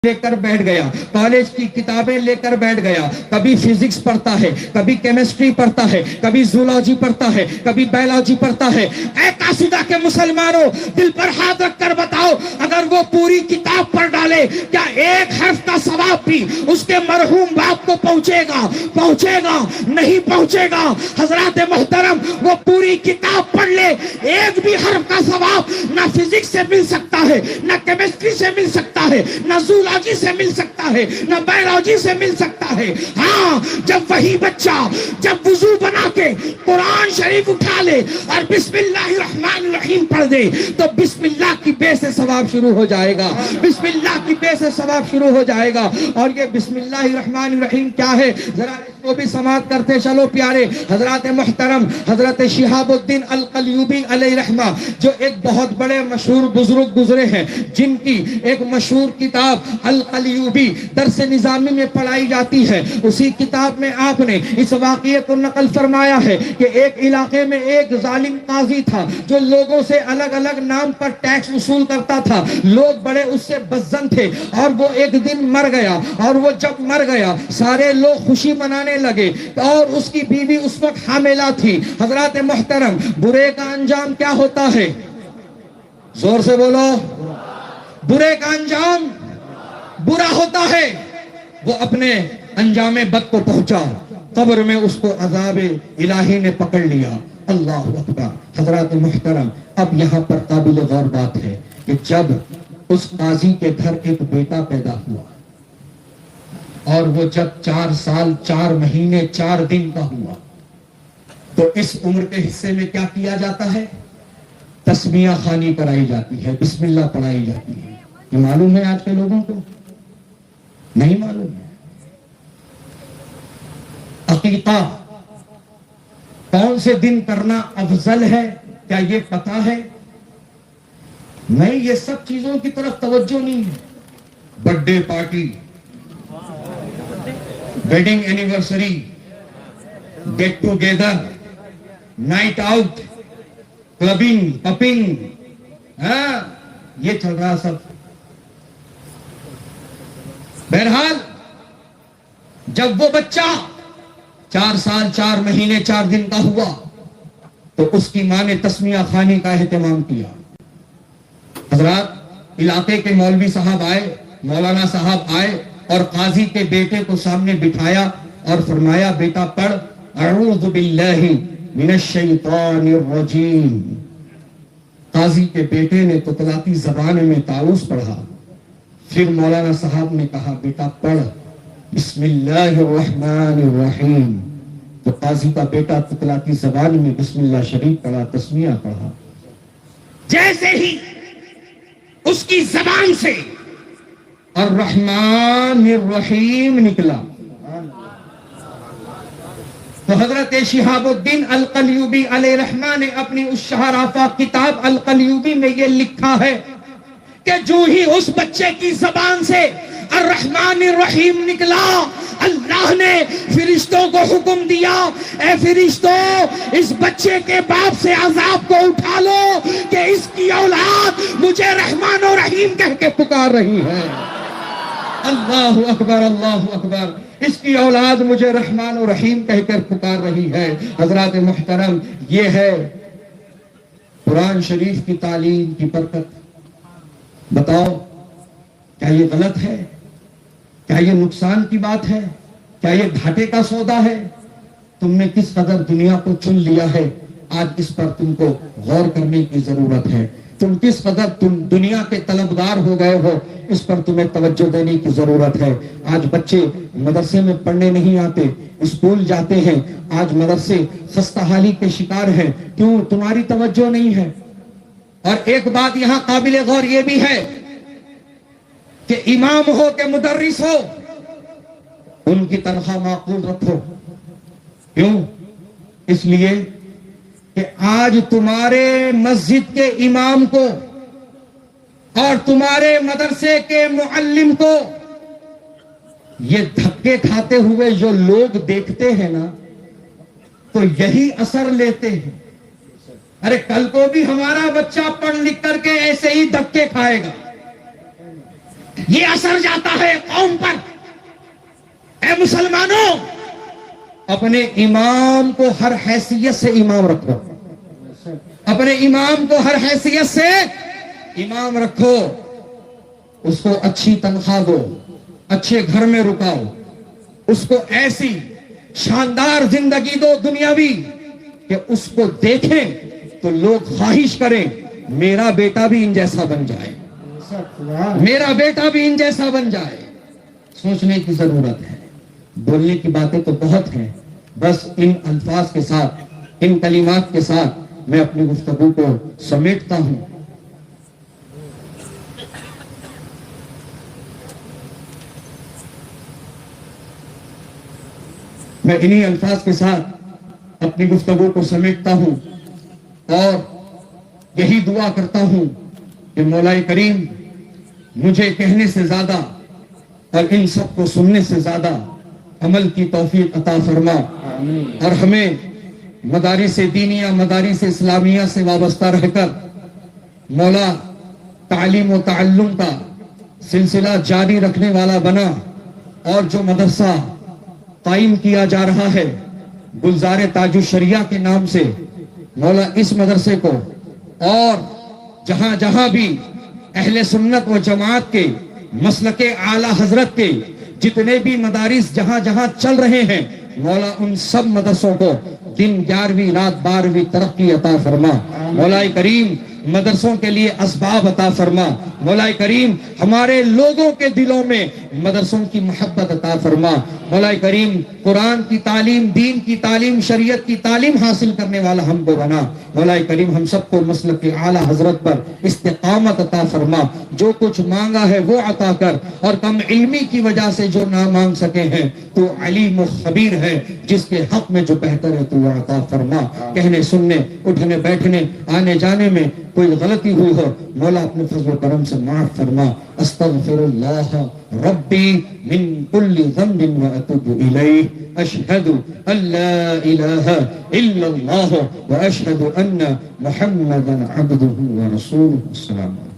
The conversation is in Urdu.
لے کر بیٹھ گیا، کالج کی کتابیں لے کر بیٹھ گیا، کبھی فزکس پڑھتا ہے، کبھی کیمسٹری پڑھتا ہے، کبھی زولوجی پڑھتا ہے، کبھی بایولوجی پڑھتا ہے۔ اے قاصدہ کے مسلمانوں، دل پر ہاتھ رکھ کر بتاؤ، اگر وہ پوری کتاب پڑھ ڈالے کیا ایک حرف کا ثواب بھی اس کے مرحوم باپ کو پہنچے گا؟ پہنچے گا؟ نہیں پہنچے گا۔ حضرات محترم، وہ پوری کتاب پڑھ لے، ایک بھی حرف کا ثواب نہ فزکس سے مل سکتا ہے، نہ کیمسٹری سے مل سکتا ہے، نہ زولوجی سے مل سکتا ہے، نہ بایولوجی سے مل سکتا ہے۔ ہاں، جب وہی بچہ جب وضو بنا کے قرآن شریف اٹھا لے اور بسم اللہ الرحمن الرحیم پڑھ دے تو بسم اللہ کی بے سے ثواب شروع ہو جائے گا، بسم اللہ کی بے سے ثواب شروع ہو جائے گا۔ اور یہ بسم اللہ الرحمن الرحیم کیا ہے؟ ذرا اس کو بھی سماعت کرتے چلو پیارے حضرات محترم۔ حضرت شہاب الدین القلیوبی علیہ رحمہ، جو ایک بہت بڑے مشہور بزرگ گزرے ہیں، جن کی ایک مشہور کتاب القلیوبی درس نظامی میں پڑھائی جاتی ہے، اسی کتاب میں آپ نے اس واقعے کو نقل فرمایا ہے کہ ایک علاقے میں ایک ظالم قاضی تھا جو لوگوں سے الگ الگ نام پر ٹیکس وصول کرتا تھا۔ لوگ بڑے اس سے بدظن تھے اور وہ ایک دن مر گیا، اور وہ جب مر گیا سارے لوگ خوشی منانے لگے، اور اس کی بیوی اس وقت حاملہ تھی۔ حضرات محترم، برے کا انجام کیا ہوتا ہے؟ زور سے بولو، برے کا انجام برا ہوتا ہے۔ وہ اپنے انجام بد کو پہنچا، قبر میں اس کو عذاب الہی نے پکڑ لیا۔ اللہ اکبر۔ حضرات محترم، اب یہاں پر قابل غور بات ہے کہ جب اس قاضی کے گھر ایک بیٹا پیدا ہوا، اور وہ جب 4 سال 4 مہینے 4 دن کا ہوا، تو اس عمر کے حصے میں کیا کیا جاتا ہے؟ تسمیہ خوانی کرائی جاتی ہے، بسم اللہ پڑھائی جاتی ہے۔ یہ معلوم ہے آج کے لوگوں کو؟ نہیں معلوم ہے۔ عقیقہ کون سے دن کرنا افضل ہے، کیا یہ پتا ہے؟ نہیں، یہ سب چیزوں کی طرف توجہ نہیں ہے۔ Birthday party, wedding anniversary, get together, night out, clubbing, pubbing, ہاں یہ چل رہا سب۔ بہرحال جب وہ بچہ 4 سال 4 مہینے 4 دن کا ہوا تو اس کی ماں نے تسمیہ خوانی کا اہتمام کیا۔ حضرات، علاقے کے مولوی صاحب آئے، مولانا صاحب آئے اور قاضی کے بیٹے کو سامنے بٹھایا اور فرمایا، بیٹا پڑھ اعوذ باللہ من الشیطان الرجیم۔ قاضی کے بیٹے نے تتلاتی زبان میں تعوذ پڑھا۔ پھر مولانا صاحب نے کہا، بیٹا پڑھ بسم اللہ الرحمن الرحیم۔ تو قاضی کا بیٹا تتلاتی زبان میں بسم اللہ شریف پڑھا، تسمیہ پڑھا۔ جیسے ہی اس کی زبان سے الرحمن الرحیم نکلا تو حضرت شہاب الدین القلیوبی علیہ رحمہ نے اپنی اس شہرآفا کتاب القلیوبی میں یہ لکھا ہے کہ جو ہی اس بچے کی زبان سے الرحمن الرحیم نکلا، اللہ نے فرشتوں کو حکم دیا، اے فرشتوں، اس بچے کے باپ سے عذاب کو اٹھا لو کہ اس کی اولاد مجھے رحمان و رحیم کہہ کے پکار رہی ہے۔ اللہ اکبر، اللہ اکبر۔ اس کی اولاد مجھے رحمان و رحیم کہہ کر پکار رہی ہے۔ حضرات محترم، یہ ہے قرآن شریف کی تعلیم کی برکت۔ بتاؤ، کیا یہ غلط ہے؟ کیا یہ نقصان کی بات ہے؟ کیا یہ گھاٹے کا سودا ہے؟ تم نے کس قدر دنیا کو چن لیا ہے، آج اس پر تم کو غور کرنے کی ضرورت ہے۔ تم کس قدر دنیا کے طلبگار ہو گئے ہو، اس پر تمہیں توجہ دینے کی ضرورت ہے۔ آج بچے مدرسے میں پڑھنے نہیں آتے، اسکول جاتے ہیں، آج مدرسے خستہ حالی کے شکار ہیں۔ کیوں؟ تمہاری توجہ نہیں ہے۔ اور ایک بات یہاں قابل غور یہ بھی ہے کہ امام ہو کہ مدرس ہو، ان کی تنخواہ معقول رکھو۔ کیوں؟ اس لیے کہ آج تمہارے مسجد کے امام کو اور تمہارے مدرسے کے معلم کو یہ دھکے کھاتے ہوئے جو لوگ دیکھتے ہیں نا، تو یہی اثر لیتے ہیں۔ ارے کل کو بھی ہمارا بچہ پڑھ لکھ کر کے ایسے ہی دھکے کھائے گا، یہ اثر جاتا ہے قوم پر۔ اے مسلمانوں، اپنے امام کو ہر حیثیت سے امام رکھو، اپنے امام کو ہر حیثیت سے امام رکھو، اس کو اچھی تنخواہ دو، اچھے گھر میں رکاؤ، اس کو ایسی شاندار زندگی دو دنیاوی کہ اس کو دیکھیں تو لوگ خواہش کریں میرا بیٹا بھی ان جیسا بن جائے، میرا بیٹا بھی ان جیسا بن جائے۔ سوچنے کی ضرورت ہے، بولنے کی باتیں تو بہت ہیں، بس ان الفاظ کے ساتھ، ان کلمات کے ساتھ میں اپنی گفتگو کو سمیٹتا ہوں۔ میں انہی الفاظ کے ساتھ اپنی گفتگو کو سمیٹتا ہوں اور یہی دعا کرتا ہوں کہ مولا کریم مجھے کہنے سے زیادہ اور ان سب کو سننے سے زیادہ عمل کی توفیق عطا فرما، اور ہمیں مدارس دینیہ، مدارس اسلامیہ سے وابستہ رہ کر مولا تعلیم و تعلم کا سلسلہ جاری رکھنے والا بنا، اور جو مدرسہ قائم کیا جا رہا ہے گلزار تاج الشریعہ کے نام سے، مولا اس مدرسے کو اور جہاں جہاں بھی اہل سنت و جماعت کے مسلک اعلی حضرت کے جتنے بھی مدارس جہاں جہاں چل رہے ہیں، مولا ان سب مدرسوں کو دن 11ویں رات 12ویں ترقی عطا فرما۔ مولا کریم مدرسوں کے لیے اسباب عطا فرما۔ مولا کریم ہمارے لوگوں کے دلوں میں مدرسوں کی محبت عطا فرما۔ مولا کریم قرآن کی تعلیم، دین کی تعلیم، شریعت کی تعلیم حاصل کرنے والا ہم کو بنا۔ مولا کریم ہم سب کو مسلک اعلی حضرت پر استقامت عطا فرما۔ جو کچھ مانگا ہے وہ عطا کر، اور کم علمی کی وجہ سے جو نہ مانگ سکے ہیں تو علیم و خبیر ہے، جس کے حق میں جو بہتر ہے تو وہ عطا فرما۔ کہنے سننے، اٹھنے بیٹھنے، آنے جانے میں کوئی غلطی ہوئی ہو مولا اپنے فضل و کرم سے معاف فرما۔ استغفر اللہ ربی من کل ذنب واتوب الیہ، اشہد ان لا الہ الا اللہ واشہد ان محمدا عبدہ ورسولہ۔ السلام علیکم۔